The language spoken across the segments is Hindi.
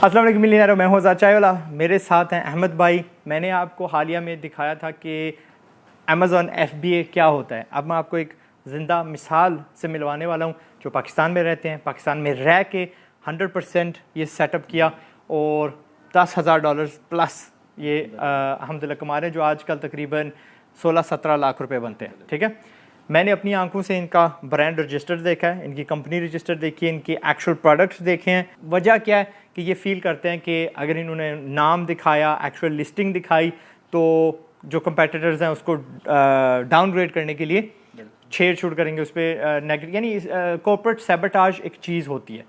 अस्सलाम वालेकुम मिलियनेयर, मैं हूं आज़ाद चायवाला। मेरे साथ हैं अहमद भाई। मैंने आपको हालिया में दिखाया था कि अमेज़ॉन FBA क्या होता है। अब मैं आपको एक ज़िंदा मिसाल से मिलवाने वाला हूं जो पाकिस्तान में रहते हैं। पाकिस्तान में रह के 100% ये सेटअप किया और $10,000 प्लस ये अल्हम्दुलिल्लाह कमा रहे हैं, जो आजकल तकरीबन 16-17 लाख रुपए बनते हैं। ठीक है, मैंने अपनी आंखों से इनका ब्रांड रजिस्टर देखा है, इनकी कंपनी रजिस्टर देखी है, इनके एक्चुअल प्रोडक्ट्स देखे हैं। वजह क्या है कि ये फील करते हैं कि अगर इन्होंने नाम दिखाया, एक्चुअल लिस्टिंग दिखाई, तो जो कंपेटिटर्स हैं उसको डाउनग्रेड करने के लिए छेड़ छूड़ करेंगे उस पर नेगेटिव। यानी कॉर्पोरेट सैबोटाज एक चीज़ होती है,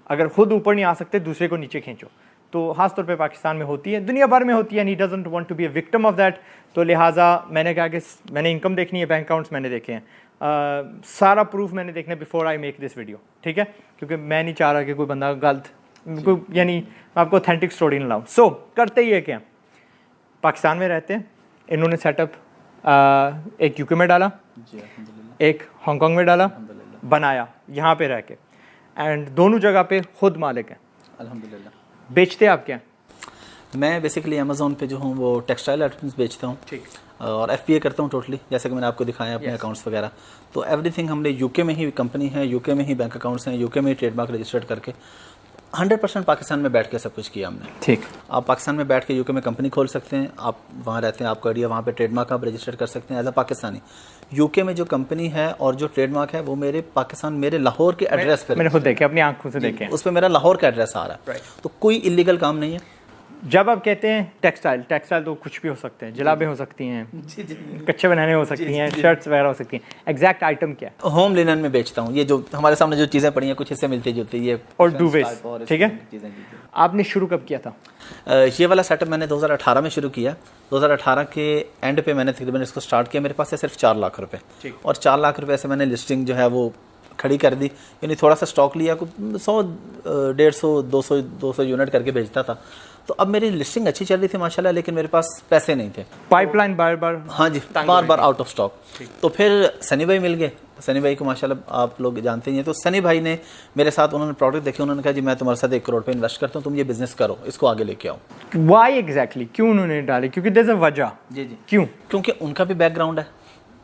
अगर खुद ऊपर नहीं आ सकते दूसरे को नीचे खींचो, तो खास तौर पे पाकिस्तान में होती है, दुनिया भर में होती है। He doesn't want to be a victim of that. तो लिहाजा मैंने कहा कि मैंने इनकम देखनी है, बैंक अकाउंट्स मैंने देखे हैं, सारा प्रूफ मैंने देखना है before I make this video. ठीक है, क्योंकि मैं नहीं चाह रहा कि कोई बंदा गलत यानी मैं आपको ऑथेंटिक स्टोरी न लाऊँ। सो करते ही है क्या, पाकिस्तान में रहते हैं, इन्होंने सेटअप एक यूके में डाला, एक हांगकॉन्ग में डाला, बनाया यहाँ पे रह के, एंड दोनों जगह पे खुद मालिक हैं अल्हम्दुलिल्लाह। बेचते आप क्या? मैं बेसिकली अमेज़ॉन पे जो हूँ वो टेक्सटाइल आइटम्स बेचता हूँ। ठीक। और FBA करता हूँ टोटली, जैसे कि मैंने आपको दिखाया अपने अकाउंट्स वगैरह। तो एवरीथिंग हमने यूके में ही कंपनी है, यूके में ही बैंक अकाउंट्स हैं, यूके में ही ट्रेडमार्क रजिस्टर्ड करके 100% पाकिस्तान में बैठ के सब कुछ किया हमने। ठीक। आप पाकिस्तान में बैठ के यूके में कंपनी खोल सकते हैं, आप वहाँ रहते हैं, आपका आइडिया वहाँ पे ट्रेडमार्क आप रजिस्टर कर सकते हैं एज अ पाकिस्तानी। यूके में जो कंपनी है और जो ट्रेडमार्क है वो मेरे पाकिस्तान, मेरे लाहौर के एड्रेस पे, मैंने खुद देखे, अपनी आंखों से देखे, उस पर मेरा लाहौर का एड्रेस आ रहा है। तो कोई इलीगल काम नहीं है। जब आप कहते हैं टेक्सटाइल, टेक्सटाइल तो कुछ भी हो सकते हैं, जुलाबें हो सकती हैं, कच्चे बनाने हो सकती हैं, शर्ट्स वगैरह हो सकती हैं। एग्जैक्ट आइटम क्या है? होम लिनन में बेचता हूँ। ये जो हमारे सामने जो चीज़ें पड़ी हैं कुछ इससे मिलती जुलती, ये और डुवेस। ठीक है, आपने शुरू कब किया था? ये वाला सेटअप मैंने 2018 में शुरू किया। 2018 के एंड पे मैंने तकरीबन इसको स्टार्ट किया। मेरे पास है सिर्फ 4 लाख रुपए, और 4 लाख रुपए से मैंने लिस्टिंग जो है वो खड़ी कर दी। यानी थोड़ा सा स्टॉक लिया, 100, 150, 200 यूनिट करके भेजता था। तो अब मेरी लिस्टिंग अच्छी चल रही थी माशाल्लाह, लेकिन मेरे पास पैसे नहीं थे, पाइपलाइन बार बार, हाँ जी, बार बार आउट ऑफ स्टॉक। तो फिर सनी भाई मिल गए। सनी भाई को माशाल्लाह आप लोग जानते ही हैं। तो सनी भाई ने मेरे साथ, उन्होंने प्रोडक्ट देखे, उन्होंने कहा जी मैं तुम्हारे साथ 1 करोड़ पे इन्वेस्ट करता हूँ, तुम ये बिजनेस करो, इसको आगे लेके आओ। वाई एग्जैक्टली, क्यों उन्होंने डाले? क्योंकि देयर इज अ वजह। जी जी, क्यों? क्योंकि उनका भी बैकग्राउंड है,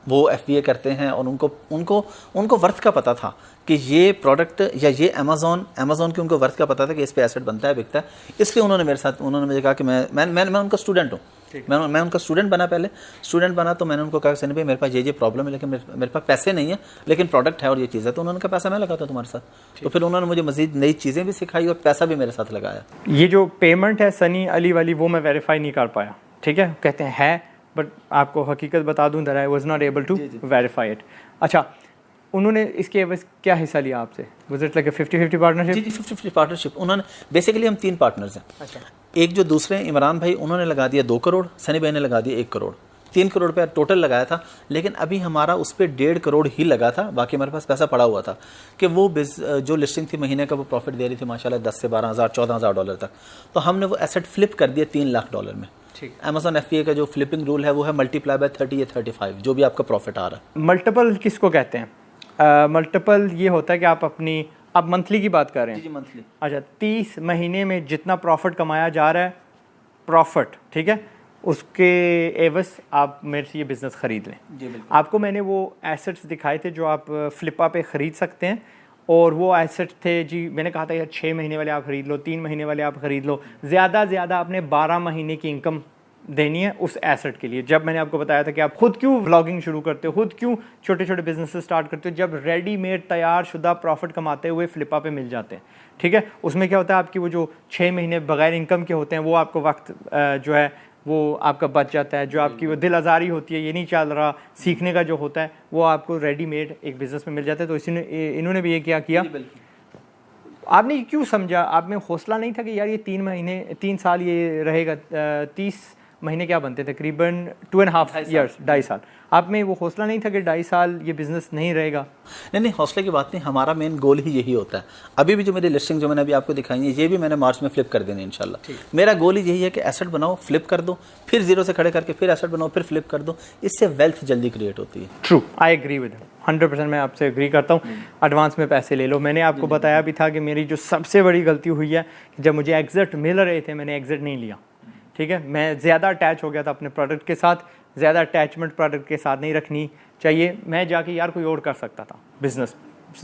वो FBA करते हैं, और उनको वर्थ का पता था कि ये प्रोडक्ट या ये अमेज़ॉन की उनको वर्थ का पता था कि इस पे एसेट बनता है, बिकता है। इसलिए उन्होंने मेरे साथ, उन्होंने मुझे कहा कि मैं उनका स्टूडेंट हूँ। मैं उनका स्टूडेंट बना, पहले स्टूडेंट बना। तो मैंने उनको कहा सनी भाई मेरे पास ये प्रॉब्लम है, लेकिन मेरे पास पैसे नहीं है, लेकिन प्रोडक्ट है और ये चीज़ है। तो उन्होंने कहा पैसा मैं लगाता हूँ तुम्हारे साथ। तो फिर उन्होंने मुझे मजीद नई चीज़ें भी सिखाई और पैसा भी मेरे साथ लगाया। ये जो पेमेंट है सनी अली वाली, वो मैं वेरीफाई नहीं कर पाया। ठीक है, कहते हैं है, बट आपको हकीकत बता दूं, I was not able to verify it. अच्छा, उन्होंने इसके एवज क्या हिस्सा लिया आपसे? Was it like a 50-50 partnership? जी 50-50 पार्टनरशिप। उन्होंने बेसिकली, हम 3 पार्टनर्स हैं। अच्छा। एक जो दूसरे इमरान भाई, उन्होंने लगा दिया 2 करोड़, सनी भाई ने लगा दिया 1 करोड़, 3 करोड़ पे टोटल लगाया था। लेकिन अभी हमारा उस पर 1.5 करोड़ ही लगा था, बाकी हमारे पास पैसा पड़ा हुआ था कि वो जो लिस्टिंग थी महीने का, वो प्रॉफिट दे रही थी माशाल्लाह 10 से 12,000 14,000 डॉलर तक। तो हमने वो एसेट फ्लिप कर दिया 3 लाख डॉलर में। अमेज़ॉन FBA का जो फ्लिपिंग रूल है वो है मल्टीप्लाई बाय 30 या 35, जो भी आपका प्रॉफिट आ रहा है। मल्टीपल किसको कहते हैं? मल्टीपल ये होता है कि आप अपनी, आप मंथली की बात कर रहे हैं? जी मंथली। अच्छा, 30 महीने में जितना प्रॉफिट कमाया जा रहा है, प्रॉफिट, ठीक है, उसके एवज आप मेरे से ये बिज़नेस ख़रीद लें। जी बिल्कुल। आपको मैंने वो एसेट्स दिखाए थे जो आप फ्लिपा पे ख़रीद सकते हैं, और वो एसेट थे जी, मैंने कहा था यार 6 महीने वाले आप ख़रीद लो, 3 महीने वाले आप ख़रीद लो, ज़्यादा आपने 12 महीने की इनकम देनी है उस एसेट के लिए। जब मैंने आपको बताया था कि आप खुद क्यों व्लॉगिंग शुरू करते हो, खुद क्यों छोटे छोटे बिजनेस स्टार्ट करते हो, जब रेडीमेड तैयार शुदा प्रॉफिट कमाते हुए फ्लिपा पे मिल जाते हैं। ठीक है, उसमें क्या होता है, आपकी वो जो 6 महीने बगैर इनकम के होते हैं, वो आपको वक्त जो है वो आपका बच जाता है। जो आपकी वो दिल आज़ारी होती है, ये नहीं चल रहा, सीखने का जो होता है, वो आपको रेडीमेड एक बिज़नेस में मिल जाता है। तो इन्होंने भी ये क्या किया, आपने क्यों समझा, आप में हौसला नहीं था कि यार ये 3 साल ये रहेगा, 30 महीने क्या बनते थे, तकरीबन 2.5 ईयर्स, 2.5 साल। आप में वो हौसला नहीं था कि 2.5 साल ये बिज़नेस नहीं रहेगा? नहीं, हौसले की बात नहीं, हमारा मेन गोल ही यही होता है। अभी भी जो मेरी लिस्टिंग जो मैंने अभी आपको दिखाई है, ये भी मैंने मार्च में फ्लिप कर देनी इंशाल्लाह। मेरा गोल ही यही है कि एसेट बनाओ, फ्लिप कर दो, फिर जीरो से खड़े करके फिर एसेट बनाओ, फिर फ्लिप कर दो, इससे वेल्थ जल्दी क्रिएट होती है। ट्रू, आई एग्री विद 100%, मैं आपसे एग्री करता हूँ। एडवांस में पैसे ले लो। मैंने आपको बताया भी था कि मेरी जो सबसे बड़ी गलती हुई है, जब मुझे एग्जिट मिल रहे थे मैंने एग्जिट नहीं लिया। ठीक है, मैं ज़्यादा अटैच हो गया था अपने प्रोडक्ट के साथ, ज़्यादा अटैचमेंट प्रोडक्ट के साथ नहीं रखनी चाहिए। मैं जाके यार कोई और कर सकता था बिज़नेस,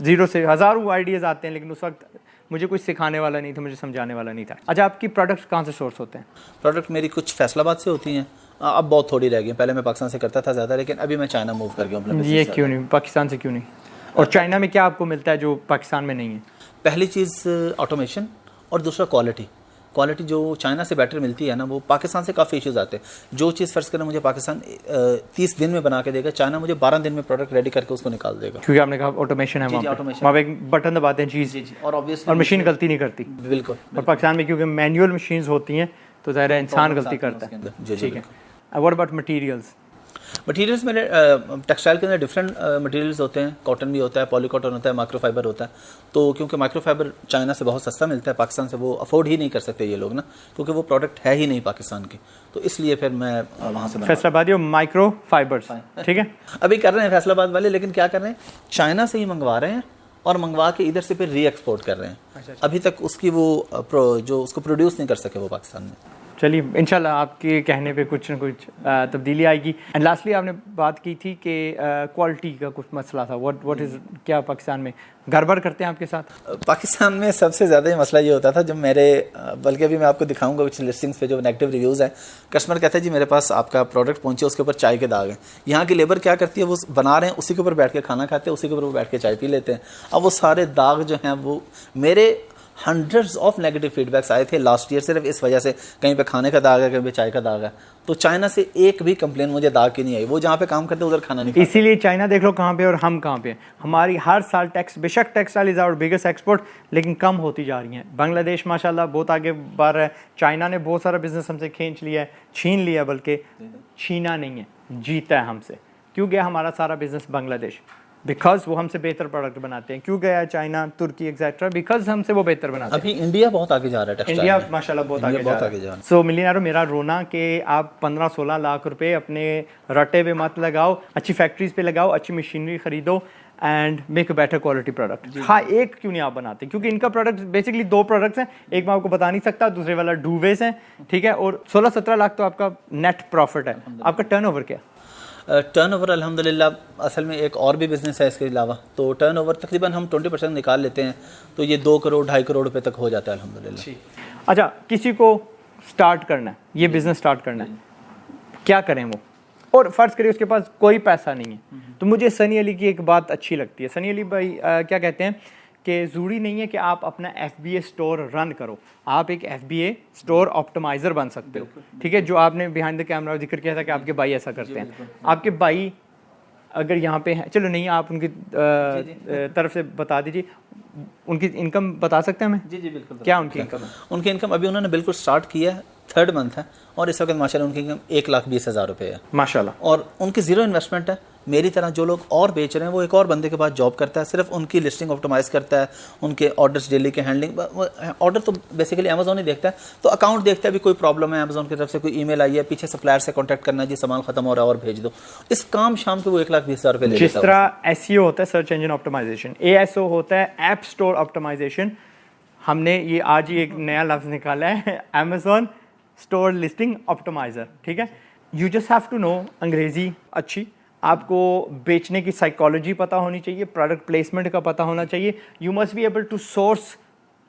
ज़ीरो से हज़ारों आइडियाज़ आते हैं, लेकिन उस वक्त मुझे कुछ सिखाने वाला नहीं था, मुझे समझाने वाला नहीं था। अच्छा, आपकी प्रोडक्ट्स कहाँ से सोर्स होते हैं? प्रोडक्ट मेरी कुछ फैसलाबाद से होती हैं, अब बहुत थोड़ी रह गई। पहले मैं पाकिस्तान से करता था ज़्यादा, लेकिन अभी मैं चाइना मूव कर गया हूँ। ये क्यों नहीं, पाकिस्तान से क्यों नहीं? और चाइना में क्या आपको मिलता है जो पाकिस्तान में नहीं है? पहली चीज़ ऑटोमेशन, और दूसरा क्वालिटी जो चाइना से बेटर मिलती है ना, वो पाकिस्तान से काफ़ी इश्यूज आते हैं। जो चीज़ फ़र्ज़ करना मुझे पाकिस्तान 30 दिन में बना के देगा, चाइना मुझे 12 दिन में प्रोडक्ट रेडी करके उसको निकाल देगा। क्योंकि आपने कहा ऑटोमेशन है, वहाँ पे एक बटन दबाते हैं चीज़, और मशीन गलती नहीं करती। बिल्कुल। और पाकिस्तान में क्योंकि मैनुअल मशीन्स होती हैं तो ज़ाहिर है इंसान गलती करता है। ठीक है। What about materials? मटीरियल्स मेरे टेक्सटाइल के अंदर डिफरेंट मटीरियल्स होते हैं। कॉटन भी होता है, पॉलीकॉटन होता है, माइक्रोफाइबर होता है। तो क्योंकि माइक्रोफाइबर चाइना से बहुत सस्ता मिलता है, पाकिस्तान से वो अफोर्ड ही नहीं कर सकते ये लोग ना, क्योंकि वो प्रोडक्ट है ही नहीं पाकिस्तान की। तो इसलिए फिर मैं वहाँ से फैसलाबादी और माइक्रोफाइबर्स, ठीक है, अभी कर रहे हैं फैसलाबाद वाले, लेकिन क्या कर रहे हैं, चाइना से ही मंगवा रहे हैं और मंगवा के इधर से फिर री एक्सपोर्ट कर रहे हैं। अभी तक उसकी वो जो उसको प्रोड्यूस नहीं कर सके वो पाकिस्तान में। चलिए इंशाल्लाह आपके कहने पे कुछ ना कुछ तब्दीली आएगी। एंड लास्टली आपने बात की थी कि क्वालिटी का कुछ मसला था। व्हाट इज़, क्या पाकिस्तान में गड़बड़ करते हैं आपके साथ? पाकिस्तान में सबसे ज़्यादा ये मसला ये होता था जब मेरे, बल्कि अभी मैं आपको दिखाऊंगा कुछ लिस्टिंग्स पे जो नेगेटिव रिव्यूज़ हैं। कस्टमर कहता है जी मेरे पास आपका प्रोडक्ट पहुंचे, उसके ऊपर चाय के दाग हैं। यहाँ की लेबर क्या करती है, वो बना रहे हैं, उसी के ऊपर बैठ के खाना खाते हैं, उसी के ऊपर वो बैठ के चाय पी लेते हैं। अब वो सारे दाग जो हैं, वो मेरे हंड्रेड्स ऑफ नेगेटिव फीडबैक्स आए थे लास्ट ईयर सिर्फ इस वजह से, कहीं पे खाने का दाग है, कहीं पे चाय का दाग है। तो चाइना से एक भी कंप्लेन मुझे दाग की नहीं आई। वो जहाँ पे काम करते हैं उधर खाना नहीं खाते। इसीलिए चाइना देख लो कहाँ पे और हम कहाँ पे। हमारी हर साल टैक्स, बेशक textile is our biggest export, लेकिन कम होती जा रही हैं। बांग्लादेश माशाल्लाह बहुत आगे बढ़ रहा है। चाइना ने बहुत सारा बिजनेस हमसे खींच लिया है, छीन लिया, बल्कि छीना नहीं है, जीता है हमसे। क्यों गया हमारा सारा बिजनेस बांग्लादेश? बिकॉज वो हमसे बेहतर प्रोडक्ट बनाते हैं। क्यों गया चाइना, तुर्की एक्सेट्रा? बिकॉज हमसे वो बेहतर बनाते हैं। अभी इंडिया बहुत आगे जा रहा है, इंडिया माशाल्लाह बहुत आगे जा रहा है। सो मिलियनेरो, मेरा रोना कि आप 15-16 लाख रुपए अपने रटे पे मत लगाओ, अच्छी फैक्ट्रीज पे लगाओ, अच्छी मशीनरी खरीदो and make a better quality product. हाँ, एक क्यों नहीं आप बनाते? क्योंकि इनका प्रोडक्ट बेसिकली 2 प्रोडक्ट्स हैं, एक मैं आपको बता नहीं सकता, दूसरे वाला डूवेस है, ठीक है, और 16-17 लाख तो आपका नेट प्रॉफिट है। आपका टर्नओवर क्या? टर्नओवर अल्हम्दुलिल्लाह, असल में एक और भी बिज़नेस है इसके अलावा, तो टर्नओवर तकरीबन हम 20% निकाल लेते हैं, तो ये 2 करोड़ 2.5 करोड़ रुपए तक हो जाता है अल्हम्दुलिल्लाह। अच्छा, किसी को स्टार्ट करना है, ये बिज़नेस स्टार्ट करना है, क्या करें वो? और फ़र्ज़ करिए उसके पास कोई पैसा नहीं है, तो मुझे सनी अली की एक बात अच्छी लगती है। सनी अली भाई क्या कहते हैं कि ज़रूरी नहीं है कि आप अपना FBA स्टोर रन करो, आप एक FBA स्टोर ऑप्टिमाइज़र बन सकते हो। ठीक है, जो आपने बिहाइंड द कैमरा जिक्र किया था कि आपके भाई ऐसा करते हैं। आपके भाई अगर यहाँ पे हैं, चलो नहीं, आप उनकी तरफ से बता दीजिए, उनकी इनकम बता सकते हैं हमें? जी बिल्कुल। क्या उनकी इनकम? उनकी इनकम अभी उन्होंने बिल्कुल स्टार्ट किया है, 3rd मंथ है, और इस वक्त माशाल्लाह उनकी इनकम 1,20,000 रुपये है माशाल्लाह। और उनकी ज़ीरो इन्वेस्टमेंट है। मेरी तरह जो लोग और बेच रहे हैं, वो एक और बंदे के पास जॉब करता है, सिर्फ उनकी लिस्टिंग ऑप्टिमाइज़ करता है, उनके ऑर्डर्स डेली के हैंडलिंग, ऑर्डर तो बेसिकली अमेजोन ही देखता है, तो अकाउंट देखता है भी कोई प्रॉब्लम है अमेजोन की तरफ से, कोई ईमेल आई है, पीछे सप्लायर से कॉन्टैक्ट करना है, जी सामान खत्म हो रहा है और भेज दो। इस काम शाम के वो 1,20,000 रुपये ले। जिस तरह SEO होता है, सर्च इंजन ऑप्टिमाइजेशन, ASO होता है ऐप स्टोर ऑप्टिमाइजेशन, हमने ये आज ही एक नया लफ्ज़ निकाला है, अमेजोन स्टोर लिस्टिंग ऑप्टिमाइज़र। ठीक है, you just have to know अंग्रेज़ी अच्छी, आपको बेचने की साइकोलॉजी पता होनी चाहिए, प्रोडक्ट प्लेसमेंट का पता होना चाहिए, you must be able to source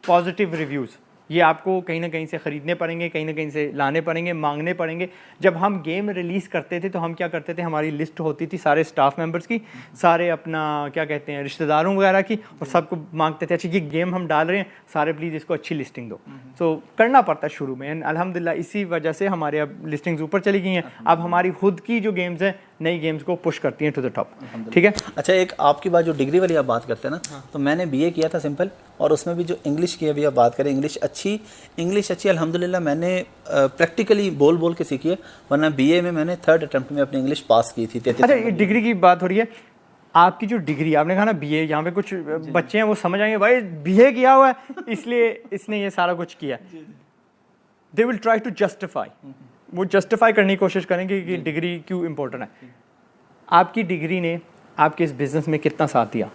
positive reviews. ये आपको कहीं ना कहीं से ख़रीदने पड़ेंगे, कहीं ना कहीं से लाने पड़ेंगे, मांगने पड़ेंगे। जब हम गेम रिलीज़ करते थे तो हम क्या करते थे, हमारी लिस्ट होती थी सारे स्टाफ मेंबर्स की, सारे अपना क्या कहते हैं रिश्तेदारों वगैरह की, और सबको मांगते थे अच्छा ये गेम हम डाल रहे हैं, सारे प्लीज़ इसको अच्छी लिस्टिंग दो। सो करना पड़ता है शुरू में, एंड अल्हम्दुलिल्लाह इसी वजह से हमारे अब लिस्टिंग्स ऊपर चली गई हैं। अब हमारी खुद की जो गेम्स हैं, नई गेम्स को पुश करती हैं टू द टॉप। ठीक है। अच्छा, एक आपकी बात जो डिग्री वाली आप बात करते हैं ना, तो मैंने BA किया था सिंपल, और उसमें भी जो इंग्लिश की अभी आप बात करें, इंग्लिश अच्छी, इंग्लिश अच्छी अल्हम्दुलिल्लाह मैंने प्रैक्टिकली बोल बोल के सीखी है, वरना बीए में मैंने 3rd अटेम्प्ट में अपनी इंग्लिश पास की थी। अच्छा, ये डिग्री की बात हो रही है, आपकी जो डिग्री, आपने कहा ना बीए, यहाँ पे कुछ बच्चे हैं वो समझ आएंगे भाई बीए किया हुआ है इसलिए इसने ये सारा कुछ किया। They will try to justify, वो जस्टिफाई करने की कोशिश करेंगे कि डिग्री क्यों इंपॉर्टेंट है। आपकी डिग्री ने आपके इस बिजनेस में कितना साथ दिया?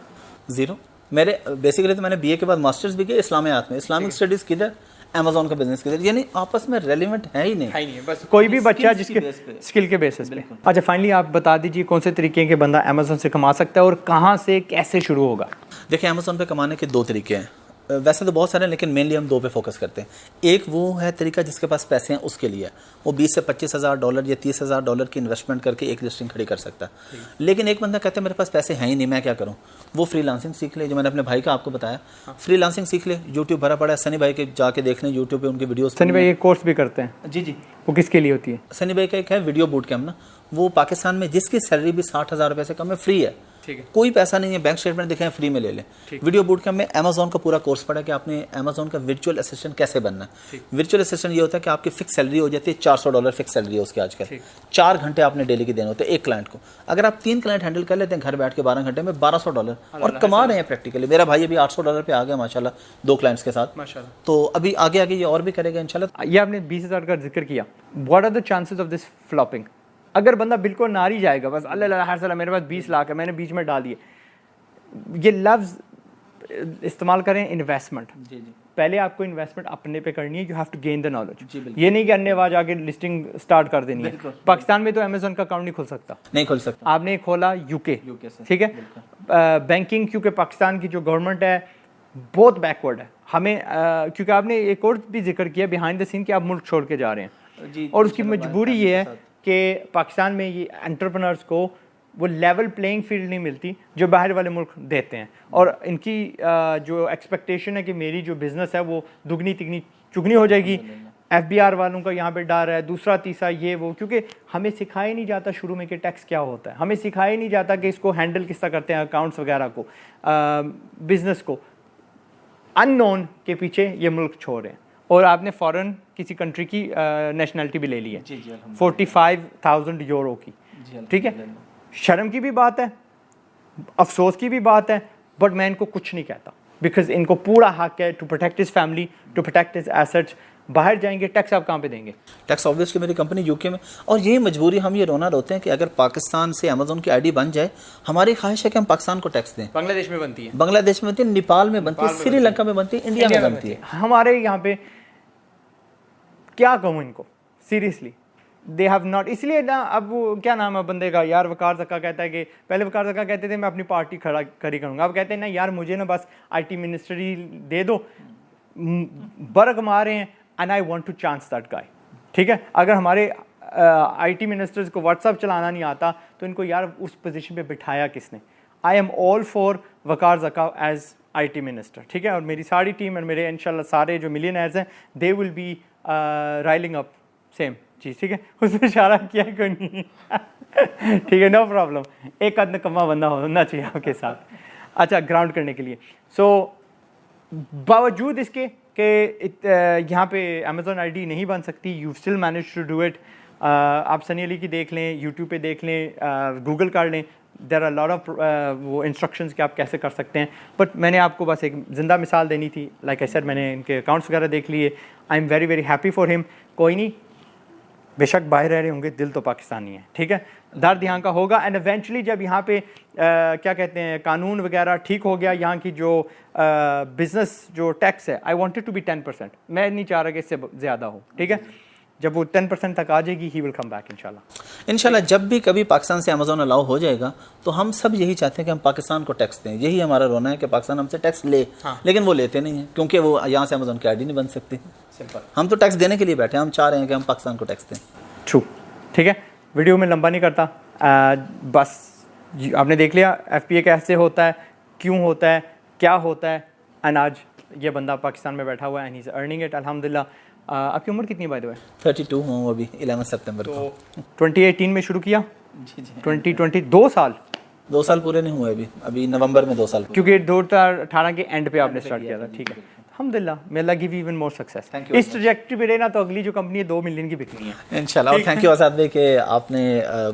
0। मेरे बेसिकली तो मैंने बीए के बाद मास्टर्स भी किया इस्लामियात में, इस्लामिक स्टडीज़ किधर, अमेजोन का बिजनेस किधर, यानी आपस में रेलिवेंट है ही नहीं, बस कोई भी बच्चा जिसके स्किल के बेसिस पे। अच्छा, फाइनली आप बता दीजिए कौन से तरीके के बंदा अमेजोन से कमा सकता है और कहाँ से कैसे शुरू होगा? देखिए, अमेजोन पे कमाने के 2 तरीके हैं, वैसे तो बहुत सारे हैं लेकिन मेनली हम 2 पे फोकस करते हैं। एक वो है तरीका जिसके पास पैसे हैं उसके लिए, वो 20 से 25 हज़ार डॉलर या 30 हज़ार डॉलर की इन्वेस्टमेंट करके एक लिस्टिंग खड़ी कर सकता है। लेकिन एक बंदा कहता है मेरे पास पैसे हैं ही नहीं, मैं क्या करूं? वो फ्रीलांसिंग सीख ले, जो मैंने अपने भाई का आपको बताया, फ्रीलांसिंग सीख ले, यूट्यूब भरा पड़ा है, सनी भाई के जाके देख लें यूट्यूब पे उनके वीडियोस। सनी भाई एक कोर्स भी करते हैं? जी, वो किसके लिए होती है? सनी भाई का एक है वीडियो बूट कैम्प ना, वो पाकिस्तान में जिसकी सैलरी भी 60,000 रुपये से कम है, फ्री है, ठीक है, कोई पैसा नहीं है, बैंक स्टेटमेंट दिखाएं, फ्री में ले लें। वीडियो बूट कैम्प में अमेजोन का पूरा कोर्स पढ़ा कि आपने अमेजोन का वर्चुअल असिस्टेंट कैसे बनना है। वर्चुअल असिस्टेंट ये होता है कि आपकी फिक्स सैलरी हो जाती है, $400 फिक्स सैलरी है उसके आजकल। 4 घंटे आपने डेली के देने होते हैं एक क्लाइंट को। अगर आप 3 क्लाइंट हैंडल कर लेते हैं घर बैठ के 12 घंटे में, $1200 और कमा रहे हैं प्रैक्टिकली। मेरा भाई अभी $800 पे आ गया माशाल्लाह 2 क्लाइंट्स के साथ माशाल्लाह, तो अभी आगे आगे ये और भी करेगा इंशाल्लाह। ये आपने 20,000 का जिक्र किया, what are the chances of this flopping? अगर बंदा बिल्कुल नारी जाएगा, बस अल्लाह हर साल मेरे पास 20 लाख है, मैंने बीच में डाल दिए, ये लफ्ज इस्तेमाल करें इन्वेस्टमेंट। जी जी, पहले आपको इन्वेस्टमेंट अपने पे करनी है, you have to gain the knowledge. ये नहीं कि अन्य आवाज आके लिस्टिंग स्टार्ट कर देनी है। पाकिस्तान में तो अमेजोन का अकाउंट नहीं खुल सकता, नहीं खुल सकता। आपने खोला यूके से, ठीक है, बैंकिंग, क्योंकि पाकिस्तान की जो गवर्नमेंट है बहुत बैकवर्ड है। हमें क्योंकि आपने एक और भी जिक्र किया बिहाइंड द सीन कि आप मुल्क छोड़ के जा रहे हैं, और उसकी मजबूरी ये है कि पाकिस्तान में ये एंटरप्रेन्योर्स को वो लेवल प्लेइंग फील्ड नहीं मिलती जो बाहर वाले मुल्क देते हैं, और इनकी जो एक्सपेक्टेशन है कि मेरी जो बिज़नेस है वो दुगनी तिगनी चुगनी हो जाएगी। FBR वालों का यहाँ पे डर है, दूसरा तीसरा ये वो, क्योंकि हमें सिखाया नहीं जाता शुरू में कि टैक्स क्या होता है, हमें सिखाया नहीं जाता कि इसको हैंडल किस तरह करते हैं, अकाउंट्स वगैरह को, बिज़नेस को। अननोन के पीछे ये मुल्क छोड़ रहे हैं, और आपने फ़ॉरेन किसी कंट्री की नेशनलिटी भी ले ली है 45,000 यूरो की, ठीक है। शर्म की भी बात है, अफसोस की भी बात है, बट मैं इनको कुछ नहीं कहता, बिकॉज इनको पूरा हक है to protect his family, to protect his assets. बाहर जाएंगे टैक्स आप कहाँ पे देंगे? टैक्स ऑब्वियसली मेरी कंपनी यूके में, और यही मजबूरी, हम ये रोना रोते हैं कि अगर पाकिस्तान से अमेजोन की आईडी बन जाए, हमारी ख्वाहिश है कि हम पाकिस्तान को टैक्स दें। बांग्लादेश में बनती है, बांग्लादेश में बनती है, नेपाल में बनती है, श्रीलंका में बनती है, इंडिया में बनती है। हमारे यहाँ पे क्या कहूँ इनको, सीरियसली दे हैव नॉट। इसलिए ना, अब वो क्या नाम है बंदे का यार, वकार ज़क्का कहता है कि पहले वकार ज़क्का कहते थे मैं अपनी पार्टी खड़ी करूँगा, अब कहते हैं ना यार मुझे ना बस IT मिनिस्ट्री दे दो, बर्ग मारे हैं, and I want to chance that guy, ठीक है। अगर हमारे IT मिनिस्टर्स को व्हाट्सअप चलाना नहीं आता तो इनको यार उस पोजीशन पे बिठाया किसने? I am all for Waqar Zaka as IT minister, ठीक है। और मेरी सारी टीम और मेरे इंशाल्लाह सारे जो मिलियनर्स हैं, they will be riling up same चीज़, ठीक है। उसमें इशारा किया कोई नहीं ठीक है, नो प्रॉब्लम, एक आध नकम्मा बंदा होना चाहिए आपके साथ, अच्छा, ग्राउंड करने के लिए। सो बावजूद इसके कि यहाँ पे अमेजोन ID नहीं बन सकती, you still manage to do it. आप सनी अली की देख लें, यूट्यूब पे देख लें, गूगल कर लें, देयर आर लॉट ऑफ वो इंस्ट्रक्शंस कि आप कैसे कर सकते हैं। बट मैंने आपको बस एक ज़िंदा मिसाल देनी थी। लाइक आई सेड, मैंने इनके अकाउंट्स वगैरह देख लिए, I am very very happy for him. कोई नहीं, बेशक बाहर रह रहे होंगे, दिल तो पाकिस्तानी है, ठीक है। दर्द यहाँ का होगा, एंड इवेंचुअली जब यहाँ पे क्या कहते हैं कानून वगैरह ठीक हो गया, यहाँ की जो बिज़नेस जो टैक्स है, आई वांटेड टू बी 10%, मैं नहीं चाह रहा कि इससे ज़्यादा हो, ठीक है। जब वो 10% तक आ जाएगी, ही विल कम बैक इंशाल्लाह। जब भी कभी पाकिस्तान से अमेजोन अलाउ हो जाएगा तो हम सब यही चाहते हैं कि हम पाकिस्तान को टैक्स दें, यही हमारा रोना है कि पाकिस्तान हमसे टैक्स ले, लेकिन वो लेते नहीं है क्योंकि वो यहाँ से अमेजोन की आईडी नहीं बन सकती। सिंपल, हम तो टैक्स देने के लिए बैठे हैं, हम चाह रहे हैं कि हम पाकिस्तान को टैक्स दें। ट्रू, ठीक है। वीडियो में लंबा नहीं करता, बस आपने देख लिया FBA कैसे होता है, क्यों होता है, क्या होता है, एंड आज ये बंदा पाकिस्तान में बैठा हुआ है and he is earning it अल्हम्दुलिल्लाह। आपकी उम्र कितनी है बाय द वे? 32 हूँ अभी, 11 सितंबर को। 2018 में शुरू किया, जी जी, 2020 2 साल पूरे नहीं हुए अभी नवंबर में 2 साल, क्योंकि 2018 के एंड पे आपने स्टार्ट किया था, ठीक है। अल्हम्दुलिल्लाह, may Allah give you even more success. Thank you very इस ट्रैजेक्टरी पे रहे ना तो अगली जो कंपनी है 2 मिलियन की बिकनी है इंशाल्लाह। और थैंक यू आज़ाद भाई कि आपने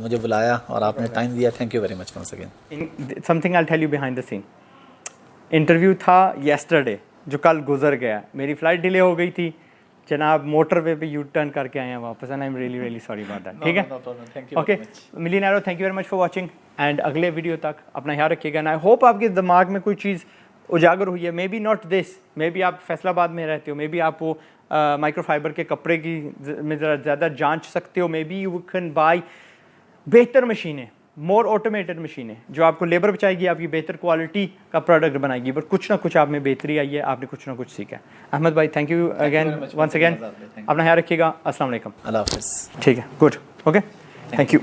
मुझे बुलाया और आपने टाइम दिया। Thank you very much once again. Something I tell you behind the scene. Interview था येस्टरडे जो कल गुजर गया, मेरी फ़्लाइट डिले हो गई थी जनाब, मोटरवे पे यू टर्न करके आए हैं वापस, and I am really really sorry about that. ठीक है, ओके मिलियनेरो, thank you very much for watching, and अगले वीडियो तक अपना ख्याल रखिएगा। एंड आई होप आपके दिमाग में कोई चीज़ उजागर हुई है, may be not this, may be आप फैसलाबाद में रहते हो, मे बी आप वो माइक्रोफाइबर के कपड़े की में ज़रा ज़्यादा जांच सकते हो, may be you can buy बेहतर मशीनें, मोर ऑटोमेटेड मशीनें जो आपको लेबर बचाएगी, आपकी बेहतर क्वालिटी का प्रोडक्ट बनाएगी, बट कुछ ना कुछ आप में बेहतरी आई है, आपने कुछ ना कुछ सीखा है। अहमद भाई thank you again once again, अपना ख्याल रखिएगा, अस्सलाम वालेकुम, अल्लाह हाफिज़। ठीक है, गुड, ओके, थैंक यू।